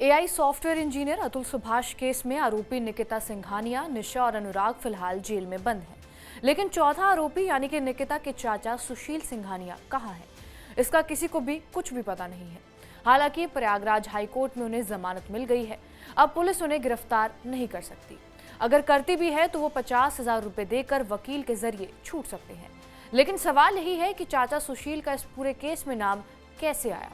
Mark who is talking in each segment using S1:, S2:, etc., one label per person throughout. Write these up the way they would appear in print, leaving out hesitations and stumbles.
S1: AI software engineer Atul Subhash case में आरोपी निकिता सिंघानिया, निशा और अनुराग फिलहाल जेल में बंद हैं। लेकिन चौथा आरोपी यानी कि निकिता के चाचा सुशील सिंघानिया कहाँ है, इसका किसी को भी कुछ भी पता नहीं है। हालांकि प्रयागराज हाईकोर्ट में उन्हें जमानत मिल गई है। अब पुलिस उन्हें गिरफ्तार नहीं कर सकती। अगर करती भी है तो वो 50,000 रुपए देकर वकील के जरिए छूट सकते हैं। लेकिन सवाल यही है कि चाचा सुशील का इस पूरे केस में नाम कैसे आया।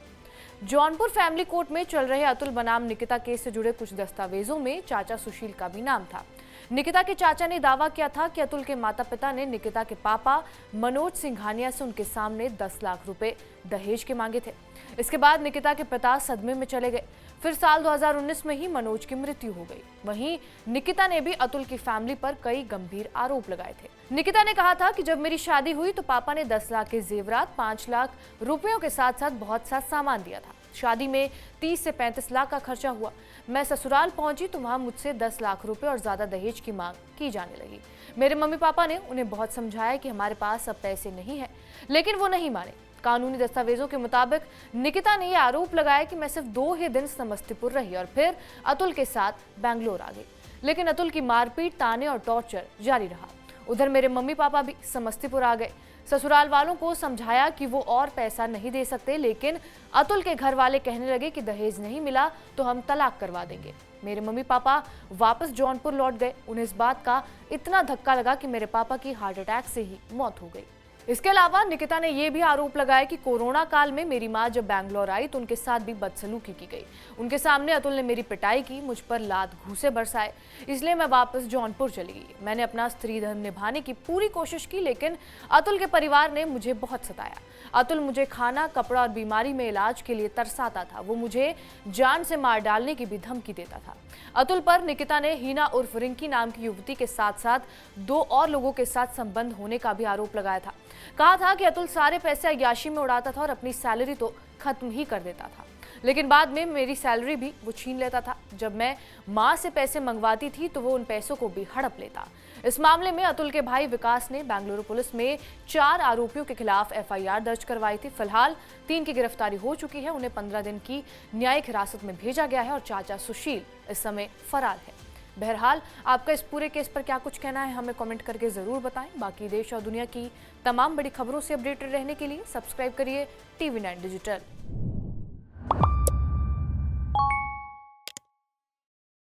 S1: जौनपुर फैमिली कोर्ट में चल रहे अतुल बनाम निकिता केस से जुड़े कुछ दस्तावेजों में चाचा सुशील का भी नाम था। निकिता के चाचा ने दावा किया था कि अतुल के माता पिता ने निकिता के पापा मनोज सिंघानिया से उनके सामने 10 लाख रुपए दहेज के मांगे थे। इसके बाद निकिता के पिता सदमे में चले गए। फिर साल 2019 में ही मनोज की मृत्यु हो गई। वहीं निकिता ने भी अतुल की फैमिली पर कई गंभीर आरोप लगाए थे। निकिता ने कहा था कि जब मेरी शादी हुई तो पापा ने 10 लाख के जेवरात, 5 लाख रुपयों के साथ साथ बहुत सा सामान दिया था। शादी में 30 से 35 लाख का खर्चा हुआ। मैं ससुराल पहुंची तो वहां मुझसे 10 लाख रुपए और ज्यादा दहेज की मांग की जाने लगी। मेरे मम्मी पापा ने उन्हें बहुत समझाया कि हमारे पास अब पैसे नहीं है, लेकिन वो नहीं माने। कानूनी दस्तावेजों के मुताबिक निकिता ने यह आरोप लगाया कि मैं सिर्फ 2 ही दिन समस्तीपुर रही और फिर अतुल के साथ बैंगलोर आ गई। लेकिन अतुल की मारपीट, ताने और टॉर्चर जारी रहा। उधर मेरे मम्मी पापा भी समस्तीपुर आ गए। ससुराल वालों को समझाया कि वो और पैसा नहीं दे सकते, लेकिन अतुल के घर वाले कहने लगे कि दहेज नहीं मिला तो हम तलाक करवा देंगे। मेरे मम्मी पापा वापस जौनपुर लौट गए। उन्हें इस बात का इतना धक्का लगा कि मेरे पापा की हार्ट अटैक से ही मौत हो गई। इसके अलावा निकिता ने यह भी आरोप लगाया कि कोरोना काल में मेरी मां जब बैंगलोर आई तो उनके साथ भी बदसलूकी की गई। उनके सामने अतुल ने मेरी पिटाई की, मुझ पर लात घूंसे बरसाए, इसलिए मैं वापस जौनपुर चली गई। मैंने अपना स्त्री धर्म निभाने की पूरी कोशिश की, लेकिन अतुल के परिवार ने मुझे बहुत सताया। अतुल मुझे खाना, कपड़ा और बीमारी में इलाज के लिए तरसाता था। वो मुझे जान से मार डालने की भी धमकी देता था। अतुल पर निकिता ने हीना उर्फ रिंकी नाम की युवती के साथ साथ 2 और लोगों के साथ संबंध होने का भी आरोप लगाया था। कहा था कि अतुल सारे पैसे अय्याशी में उड़ाता था और अपनी सैलरी तो खत्म ही कर देता था, लेकिन बाद में मेरी सैलरी भी वो छीन लेता था। जब मैं मां से पैसे मंगवाती थी तो वो उन पैसों को भी हड़प लेता। इस मामले में अतुल के भाई विकास ने बेंगलुरु पुलिस में 4 आरोपियों के खिलाफ एफआईआर दर्ज करवाई थी। फिलहाल 3 की गिरफ्तारी हो चुकी है। उन्हें 15 दिन की न्यायिक हिरासत में भेजा गया है और चाचा सुशील इस समय फरार है। बहरहाल आपका इस पूरे केस पर क्या कुछ कहना है, हमें कमेंट करके जरूर बताएं। बाकी देश और दुनिया की तमाम बड़ी खबरों से अपडेटेड रहने के लिए सब्सक्राइब करिए TV9 डिजिटल।